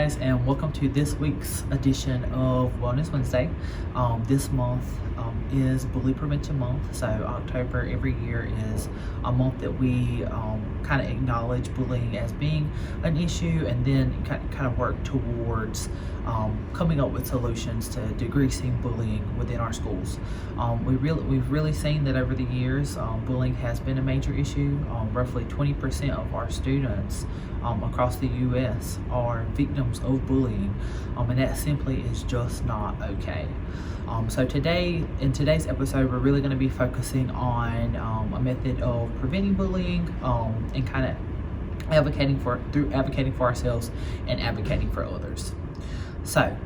guys, and welcome to this week's edition of Wellness Wednesday. This month is Bully Prevention Month, so October every year is a month that we kind of acknowledge bullying as being an issue, and then kind of work towards coming up with solutions to decreasing bullying within our schools. We've really seen that over the years, bullying has been a major issue. Roughly 20% of our students across the U.S. are victims of bullying, and that simply is just not okay. So in today's episode, we're really going to be focusing on a method of preventing bullying and kind of advocating for ourselves and advocating for others. So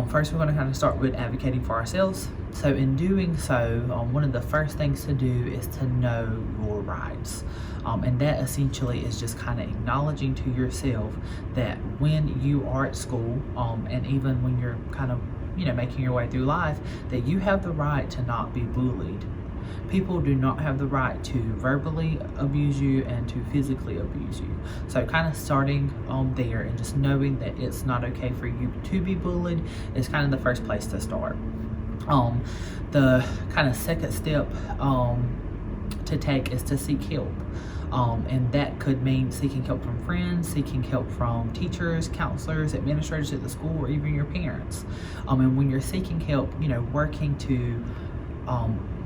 first, we're going to kind of start with advocating for ourselves. So in doing so, one of the first things to do is to know your rights. And that essentially is just kind of acknowledging to yourself that when you are at school, and even when you're kind of, making your way through life, that you have the right to not be bullied. People do not have the right to verbally abuse you and to physically abuse you. So kind of starting there and just knowing that it's not okay for you to be bullied is kind of the first place to start. The kind of second step to take is to seek help. And that could mean seeking help from friends, seeking help from teachers, counselors, administrators at the school, or even your parents. And when you're seeking help, working to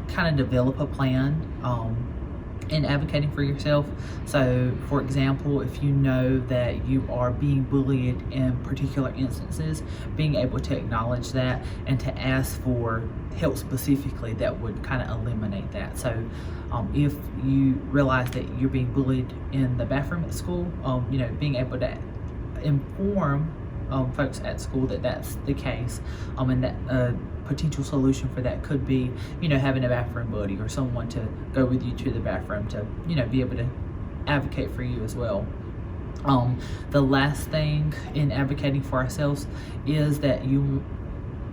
kind of develop a plan in advocating for yourself. So for example, if you know that you are being bullied in particular instances, being able to acknowledge that and to ask for help specifically that would kind of eliminate that. So if you realize that you're being bullied in the bathroom at school, being able to inform folks at school that that's the case, and that potential solution for that could be, having a bathroom buddy or someone to go with you to the bathroom to, be able to advocate for you as well. The last thing in advocating for ourselves is that you,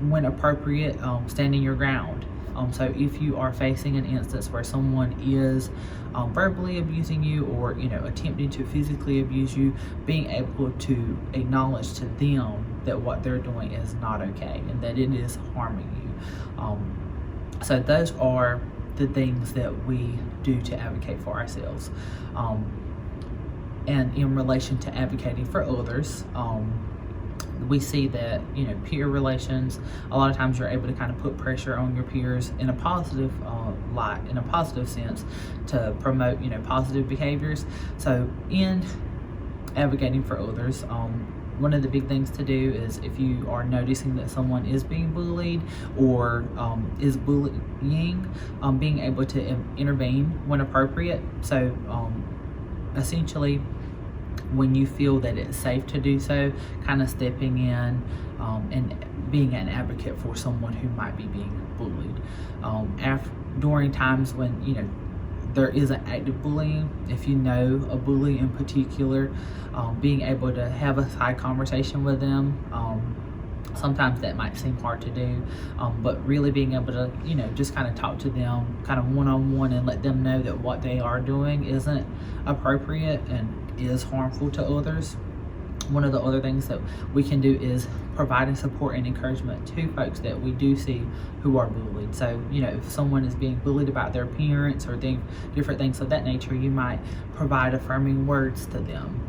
when appropriate, standing your ground. So if you are facing an instance where someone is verbally abusing you or attempting to physically abuse you, being able to acknowledge to them that what they're doing is not okay and that it is harming you. So those are the things that we do to advocate for ourselves. And in relation to advocating for others, we see that peer relations, a lot of times you're able to kind of put pressure on your peers in a positive light, in a positive sense, to promote positive behaviors. So in advocating for others, one of the big things to do is, if you are noticing that someone is being bullied or is bullying, being able to intervene when appropriate. So essentially, when you feel that it's safe to do so, kind of stepping in and being an advocate for someone who might be being bullied. During times when there isn't active bullying, if you know a bully in particular, being able to have a side conversation with them. Sometimes that might seem hard to do, but really being able to, just kind of talk to them kind of one-on-one and let them know that what they are doing isn't appropriate and is harmful to others. One of the other things that we can do is providing support and encouragement to folks that we do see who are bullied. So, if someone is being bullied about their appearance or different things of that nature, you might provide affirming words to them.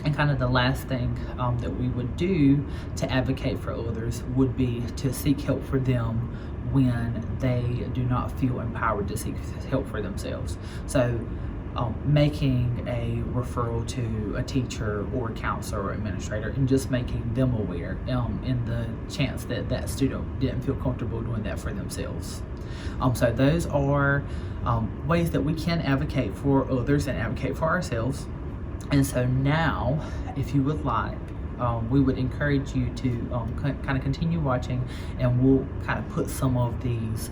And kind of the last thing that we would do to advocate for others would be to seek help for them when they do not feel empowered to seek help for themselves. So making a referral to a teacher or a counselor or administrator and just making them aware in the chance that that student didn't feel comfortable doing that for themselves. So those are ways that we can advocate for others and advocate for ourselves. And so now, if you would like, we would encourage you to kind of continue watching, and we'll kind of put some of these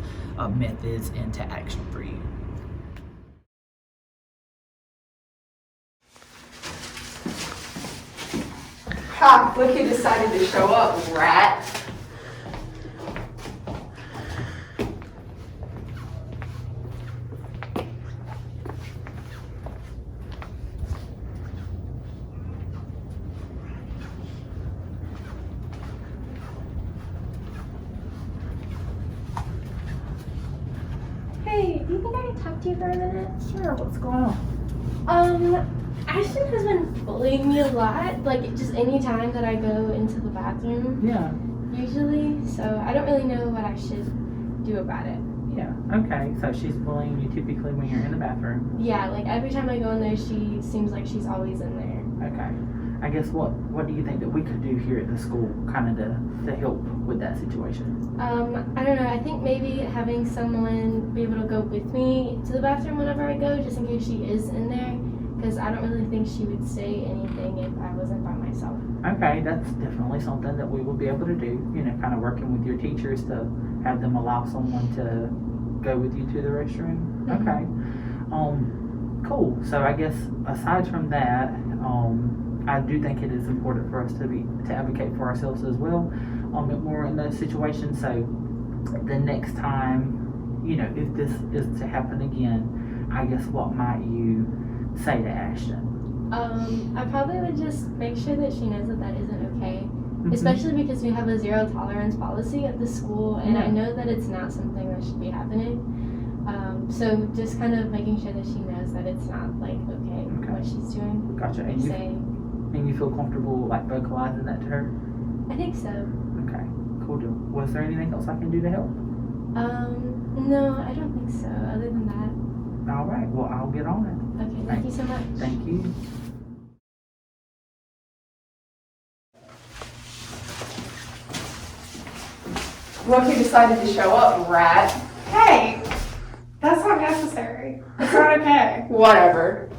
methods into action for you. Ha! Look who decided to show up, rat. you think I can talk to you for a minute? Sure, what's going on? Asheton has been bullying me a lot, like just any time that I go into the bathroom. Yeah. Usually, so I don't really know what I should do about it. Yeah, okay, so she's bullying you typically when you're in the bathroom. Yeah, like every time I go in there, she seems like she's always in there. Okay. I guess what do you think that we could do here at the school kind of to help with that situation? I don't know, I think maybe having someone be able to go with me to the bathroom whenever I go, just in case she is in there, because I don't really think she would say anything if I wasn't by myself. Okay, that's definitely something that we will be able to do, you know, kind of working with your teachers to have them allow someone to go with you to the restroom. Mm-hmm. Okay. Cool. So I guess aside from that, I do think it is important for us to advocate for ourselves as well, more in those situations. So the next time, you know, if this is to happen again, I guess what might you say to Asheton? I probably would just make sure that she knows that that isn't okay, Mm-hmm. especially because we have a zero tolerance policy at the school, and I know that it's not something that should be happening. So just kind of making sure that she knows that it's not like okay what she's doing. Gotcha. And saying. And you feel comfortable like vocalizing that to her? I think so. Okay, cool deal. Was there anything else I can do to help? No, I don't think so. Other than that. All right. Well, I'll get on it. Okay. Thank you so much. Thank you. Look who decided to show up, rat. Hey, that's not necessary. It's not okay. Whatever.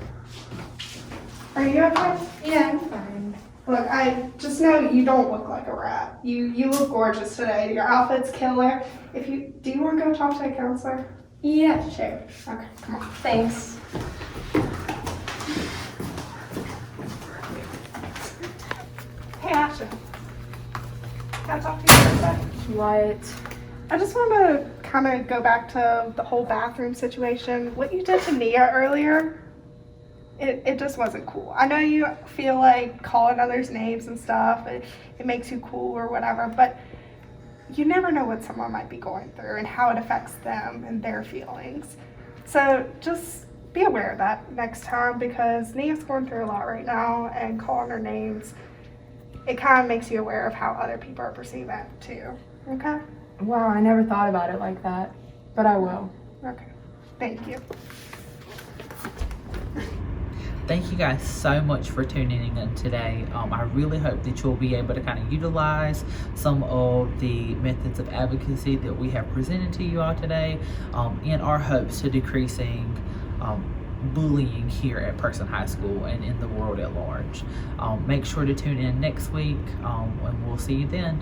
Are you okay? Yeah, I'm fine. Look, I just know you don't look like a rat. You look gorgeous today. Your outfit's killer. Do you want to go talk to a counselor? Yeah, sure. Okay, come on. Thanks. Hey, Asha. Can I talk to you for a sec? What? I just want to kind of go back to the whole bathroom situation. What you did to Neya earlier, it just wasn't cool. I know you feel like calling others names and stuff, it makes you cool or whatever, but you never know what someone might be going through and how it affects them and their feelings. So just be aware of that next time, because Neya's going through a lot right now, and calling her names, it kind of makes you aware of how other people are perceiving it too. Okay? Wow, I never thought about it like that, but I will. Okay. Thank you. Thank you guys so much for tuning in today. I really hope that you'll be able to kind of utilize some of the methods of advocacy that we have presented to you all today in our hopes to decreasing bullying here at Person High School and in the world at large. Make sure to tune in next week and we'll see you then.